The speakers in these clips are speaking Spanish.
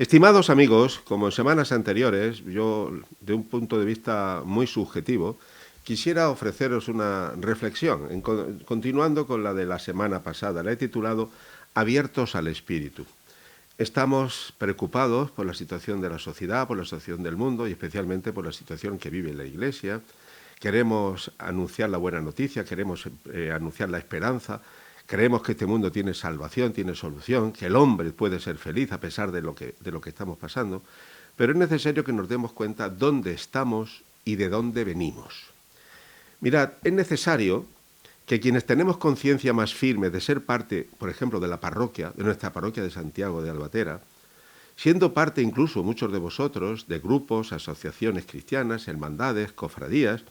Estimados amigos, como en semanas anteriores, yo, de un punto de vista muy subjetivo, quisiera ofreceros una reflexión, continuando con la de la semana pasada. La he titulado Abiertos al Espíritu. Estamos preocupados por la situación de la sociedad, por la situación del mundo y especialmente por la situación que vive la Iglesia. Queremos anunciar la buena noticia, queremos anunciar la esperanza. Creemos que este mundo tiene salvación, tiene solución, que el hombre puede ser feliz a pesar de lo que estamos pasando, pero es necesario que nos demos cuenta dónde estamos y de dónde venimos. Mirad, es necesario que quienes tenemos conciencia más firme de ser parte, por ejemplo, de la parroquia, de nuestra parroquia de Santiago de Albatera, siendo parte incluso muchos de vosotros de grupos, asociaciones cristianas, hermandades, cofradías,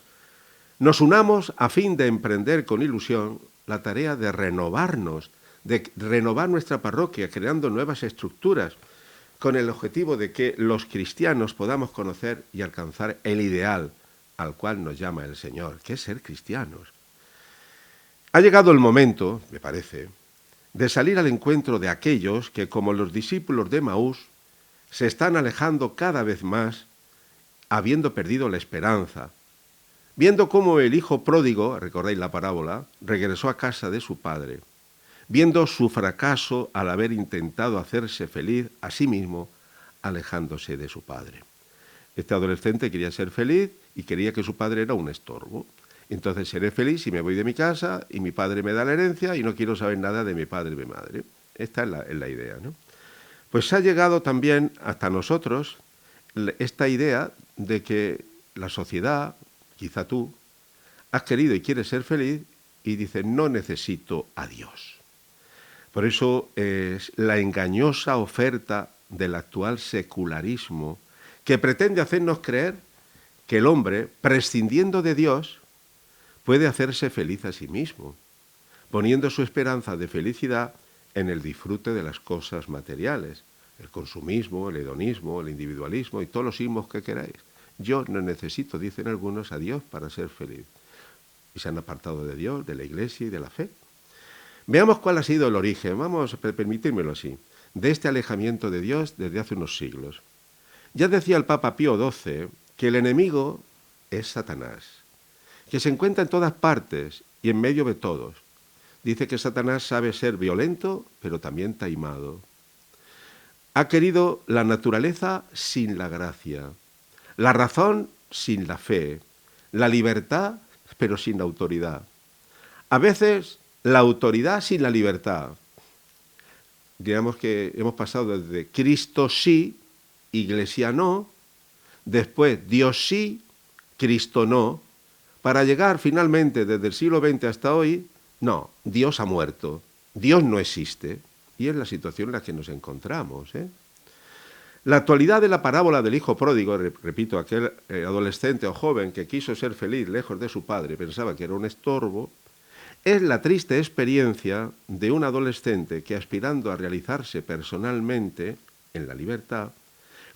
nos unamos a fin de emprender con ilusión la tarea de renovarnos, de renovar nuestra parroquia, creando nuevas estructuras, con el objetivo de que los cristianos podamos conocer y alcanzar el ideal al cual nos llama el Señor, que es ser cristianos. Ha llegado el momento, me parece, de salir al encuentro de aquellos que, como los discípulos de Maús, se están alejando cada vez más, habiendo perdido la esperanza, viendo cómo el hijo pródigo, recordáis la parábola, regresó a casa de su padre, viendo su fracaso al haber intentado hacerse feliz a sí mismo, alejándose de su padre. Este adolescente quería ser feliz y quería que su padre era un estorbo. Entonces seré feliz si me voy de mi casa y mi padre me da la herencia y no quiero saber nada de mi padre y mi madre. Esta es la idea, ¿no? Pues ha llegado también hasta nosotros esta idea de que la sociedad, quizá tú, has querido y quieres ser feliz y dices, no necesito a Dios. Por eso es la engañosa oferta del actual secularismo que pretende hacernos creer que el hombre, prescindiendo de Dios, puede hacerse feliz a sí mismo, poniendo su esperanza de felicidad en el disfrute de las cosas materiales, el consumismo, el hedonismo, el individualismo y todos los ismos que queráis. Yo no necesito, dicen algunos, a Dios para ser feliz. Y se han apartado de Dios, de la Iglesia y de la fe. Veamos cuál ha sido el origen, vamos a permitírmelo así, de este alejamiento de Dios desde hace unos siglos. Ya decía el Papa Pío XII que el enemigo es Satanás, que se encuentra en todas partes y en medio de todos. Dice que Satanás sabe ser violento, pero también taimado. Ha querido la naturaleza sin la gracia, la razón sin la fe, la libertad pero sin la autoridad. A veces la autoridad sin la libertad. Digamos que hemos pasado desde Cristo sí, Iglesia no, después Dios sí, Cristo no, para llegar finalmente desde el siglo XX hasta hoy, no, Dios ha muerto, Dios no existe. Y es la situación en la que nos encontramos, ¿eh? La actualidad de la parábola del hijo pródigo, repito, aquel adolescente o joven que quiso ser feliz lejos de su padre, pensaba que era un estorbo, es la triste experiencia de un adolescente que, aspirando a realizarse personalmente en la libertad,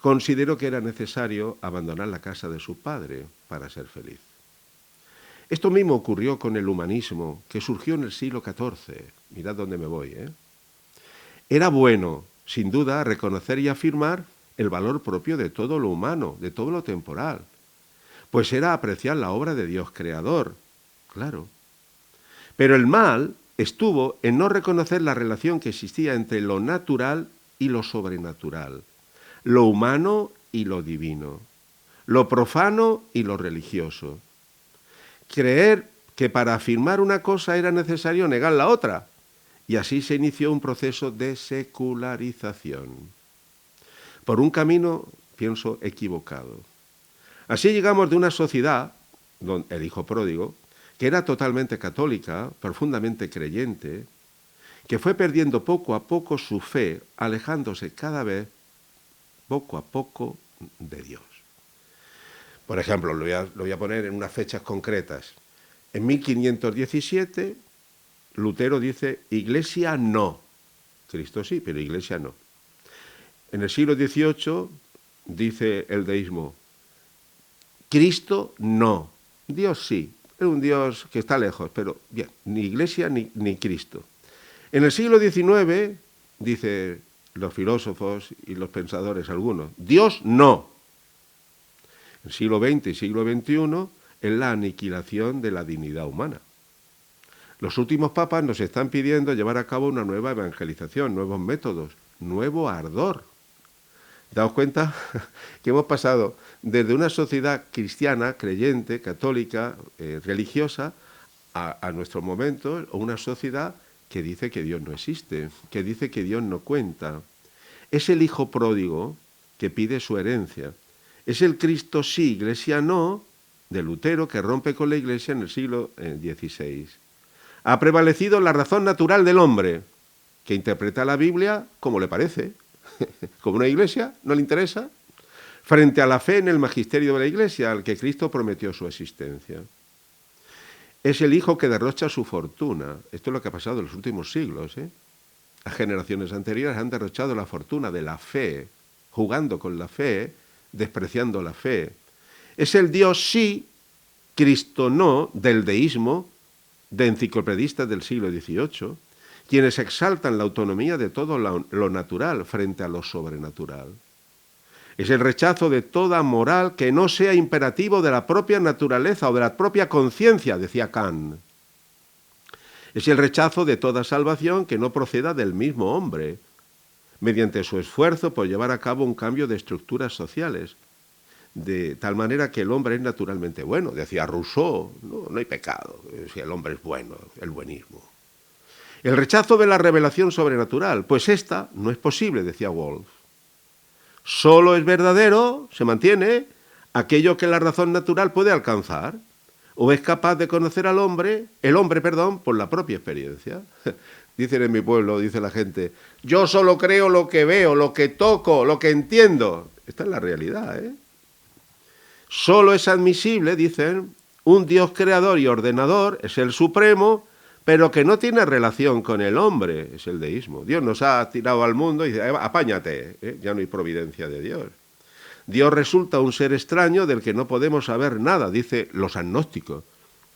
consideró que era necesario abandonar la casa de su padre para ser feliz. Esto mismo ocurrió con el humanismo, que surgió en el siglo XIV. Mirad dónde me voy, ¿eh? Era bueno, sin duda, reconocer y afirmar el valor propio de todo lo humano, de todo lo temporal, pues era apreciar la obra de Dios creador, claro. Pero el mal estuvo en no reconocer la relación que existía entre lo natural y lo sobrenatural, lo humano y lo divino, lo profano y lo religioso. Creer que para afirmar una cosa era necesario negar la otra, y así se inició un proceso de secularización, por un camino, pienso, equivocado. Así llegamos de una sociedad, el hijo pródigo, que era totalmente católica, profundamente creyente, que fue perdiendo poco a poco su fe, alejándose cada vez, poco a poco, de Dios. Por ejemplo, lo voy a poner en unas fechas concretas. En 1517, Lutero dice, Iglesia no. Cristo sí, pero Iglesia no. En el siglo XVIII, dice el deísmo, Cristo no. Dios sí. Es un Dios que está lejos, pero bien, ni Iglesia ni Cristo. En el siglo XIX, dice los filósofos y los pensadores algunos. Dios no. El siglo XX y siglo XXI es la aniquilación de la dignidad humana. Los últimos papas nos están pidiendo llevar a cabo una nueva evangelización, nuevos métodos, nuevo ardor. Daos cuenta que hemos pasado desde una sociedad cristiana, creyente, católica, religiosa, a nuestro momento, una sociedad que dice que Dios no existe, que dice que Dios no cuenta. Es el hijo pródigo que pide su herencia. Es el Cristo sí, Iglesia no, de Lutero, que rompe con la Iglesia en el siglo XVI. Ha prevalecido la razón natural del hombre, que interpreta la Biblia como le parece, como una iglesia, no le interesa, frente a la fe en el magisterio de la Iglesia, al que Cristo prometió su existencia. Es el hijo que derrocha su fortuna. Esto es lo que ha pasado en los últimos siglos. Las generaciones anteriores han derrochado la fortuna de la fe, jugando con la fe, despreciando la fe. Es el Dios sí, Cristo no, del deísmo, de enciclopedistas del siglo XVIII, quienes exaltan la autonomía de todo lo natural frente a lo sobrenatural. Es el rechazo de toda moral que no sea imperativo de la propia naturaleza o de la propia conciencia, decía Kant. Es el rechazo de toda salvación que no proceda del mismo hombre, mediante su esfuerzo por llevar a cabo un cambio de estructuras sociales, de tal manera que el hombre es naturalmente bueno. Decía Rousseau, no hay pecado, si el hombre es bueno, el buenismo. El rechazo de la revelación sobrenatural, pues esta no es posible, decía Wolff. Solo es verdadero, se mantiene, aquello que la razón natural puede alcanzar, o es capaz de conocer al hombre, por la propia experiencia. Dicen en mi pueblo, dice la gente, yo solo creo lo que veo, lo que toco, lo que entiendo. Esta es la realidad, Solo es admisible, dicen, un Dios creador y ordenador, es el supremo, pero que no tiene relación con el hombre, es el deísmo. Dios nos ha tirado al mundo y dice, apáñate, ya no hay providencia de Dios. Dios resulta un ser extraño del que no podemos saber nada, dice los agnósticos.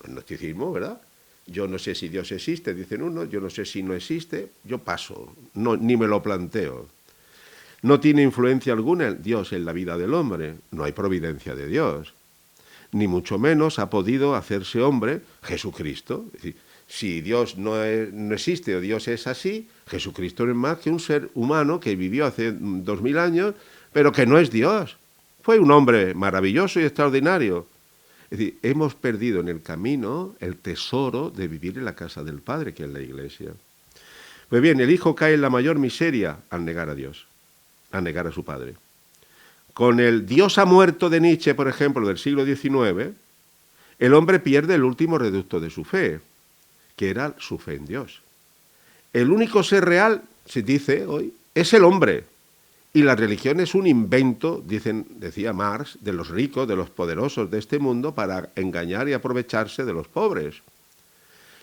El gnosticismo, ¿verdad? Yo no sé si Dios existe, dicen unos, yo no sé si no existe, yo paso, ni me lo planteo. No tiene influencia alguna Dios en la vida del hombre, no hay providencia de Dios. Ni mucho menos ha podido hacerse hombre Jesucristo. Es decir, si Dios no existe o Dios es así, Jesucristo no es más que un ser humano que vivió hace 2000 años, pero que no es Dios. Fue un hombre maravilloso y extraordinario. Es decir, hemos perdido en el camino el tesoro de vivir en la casa del Padre, que es la Iglesia. Pues bien, el Hijo cae en la mayor miseria al negar a Dios, al negar a su Padre. Con el Dios ha muerto de Nietzsche, por ejemplo, del siglo XIX, el hombre pierde el último reducto de su fe, que era su fe en Dios. El único ser real, se dice hoy, es el hombre. Y la religión es un invento, decía Marx, de los ricos, de los poderosos de este mundo para engañar y aprovecharse de los pobres.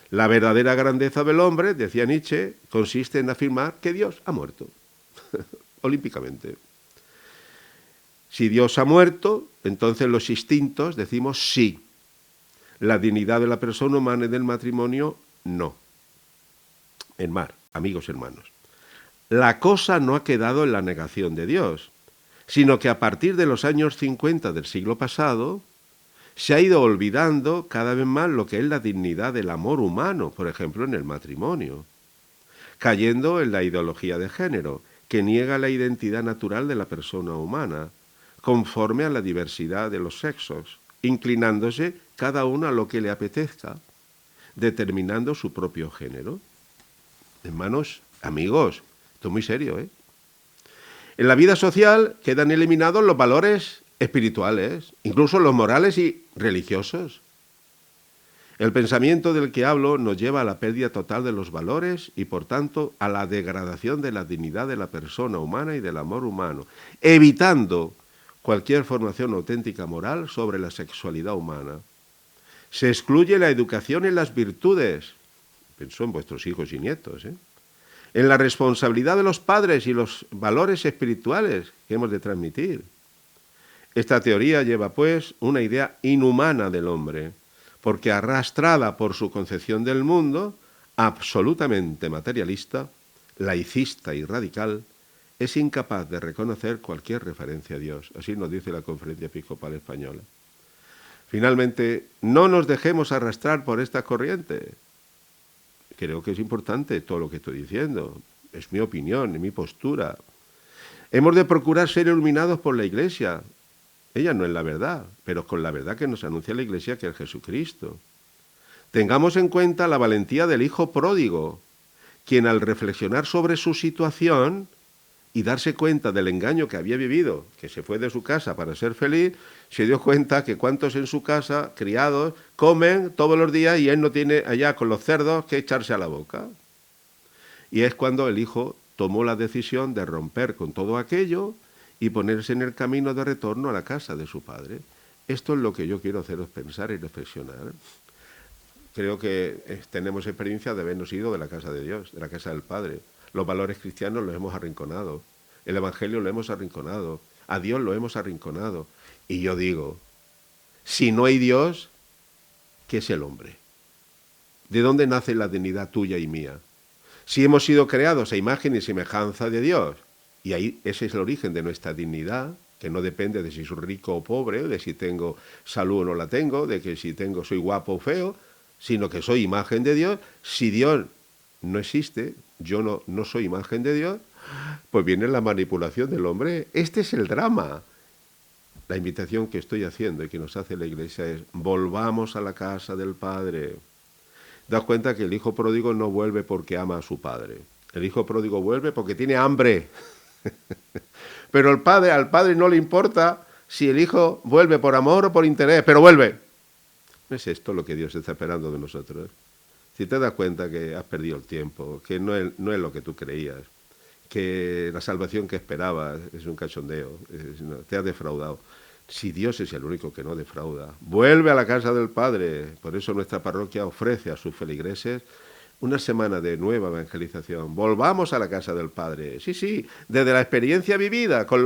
La verdadera grandeza del hombre, decía Nietzsche, consiste en afirmar que Dios ha muerto, olímpicamente. Si Dios ha muerto, entonces los instintos decimos sí. La dignidad de la persona humana y del matrimonio, no. En mar, amigos hermanos, la cosa no ha quedado en la negación de Dios, sino que a partir de los años 50 del siglo pasado se ha ido olvidando cada vez más lo que es la dignidad del amor humano, por ejemplo en el matrimonio, cayendo en la ideología de género, que niega la identidad natural de la persona humana, conforme a la diversidad de los sexos, inclinándose cada uno a lo que le apetezca, determinando su propio género. Hermanos, amigos, esto es muy serio, En la vida social quedan eliminados los valores espirituales, incluso los morales y religiosos. El pensamiento del que hablo nos lleva a la pérdida total de los valores y, por tanto, a la degradación de la dignidad de la persona humana y del amor humano, evitando cualquier formación auténtica moral sobre la sexualidad humana. Se excluye la educación en las virtudes, pensó en vuestros hijos y nietos, en la responsabilidad de los padres y los valores espirituales que hemos de transmitir. Esta teoría lleva, pues, una idea inhumana del hombre, porque arrastrada por su concepción del mundo, absolutamente materialista, laicista y radical, es incapaz de reconocer cualquier referencia a Dios. Así nos dice la Conferencia Episcopal Española. Finalmente, no nos dejemos arrastrar por esta corriente. Creo que es importante todo lo que estoy diciendo. Es mi opinión, es mi postura. Hemos de procurar ser iluminados por la Iglesia. Ella no es la verdad, pero con la verdad que nos anuncia la Iglesia, que es Jesucristo. Tengamos en cuenta la valentía del hijo pródigo, quien al reflexionar sobre su situación y darse cuenta del engaño que había vivido, que se fue de su casa para ser feliz, se dio cuenta que cuantos en su casa, criados, comen todos los días y él no tiene allá con los cerdos que echarse a la boca. Y es cuando el hijo tomó la decisión de romper con todo aquello y ponerse en el camino de retorno a la casa de su padre. Esto es lo que yo quiero haceros pensar y reflexionar. Creo que tenemos experiencia de habernos ido de la casa de Dios, de la casa del Padre. Los valores cristianos los hemos arrinconado, el Evangelio lo hemos arrinconado, a Dios lo hemos arrinconado. Y yo digo, si no hay Dios, ¿qué es el hombre? ¿De dónde nace la dignidad tuya y mía? Si hemos sido creados a imagen y semejanza de Dios, y ahí ese es el origen de nuestra dignidad, que no depende de si soy rico o pobre, de si tengo salud o no la tengo, de que si soy guapo o feo, sino que soy imagen de Dios. Si Dios no existe, yo no soy imagen de Dios, pues viene la manipulación del hombre. Este es el drama. La invitación que estoy haciendo y que nos hace la Iglesia es: volvamos a la casa del Padre. Daos cuenta que el hijo pródigo no vuelve porque ama a su padre. El hijo pródigo vuelve porque tiene hambre. Pero al padre no le importa si el hijo vuelve por amor o por interés, pero vuelve. ¿No es esto lo que Dios está esperando de nosotros? Si te das cuenta que has perdido el tiempo, que no es lo que tú creías, que la salvación que esperabas es un cachondeo, te has defraudado. Si Dios es el único que no defrauda, vuelve a la casa del Padre. Por eso nuestra parroquia ofrece a sus feligreses una semana de nueva evangelización. Volvamos a la casa del Padre. Sí, desde la experiencia vivida, con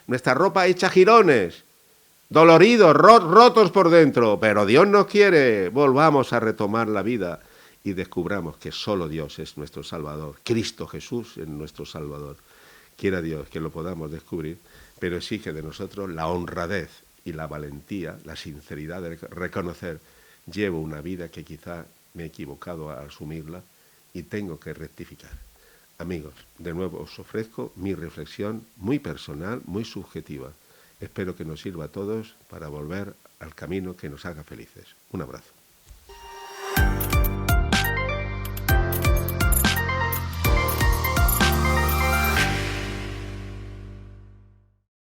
nuestra ropa hecha jirones, doloridos, rotos por dentro, pero Dios nos quiere. Volvamos a retomar la vida y descubramos que solo Dios es nuestro Salvador. Cristo Jesús es nuestro Salvador. Quiera Dios que lo podamos descubrir, pero exige de nosotros la honradez y la valentía, la sinceridad de reconocer: llevo una vida que quizá me he equivocado al asumirla y tengo que rectificar. Amigos, de nuevo os ofrezco mi reflexión muy personal, muy subjetiva. Espero que nos sirva a todos para volver al camino que nos haga felices. Un abrazo.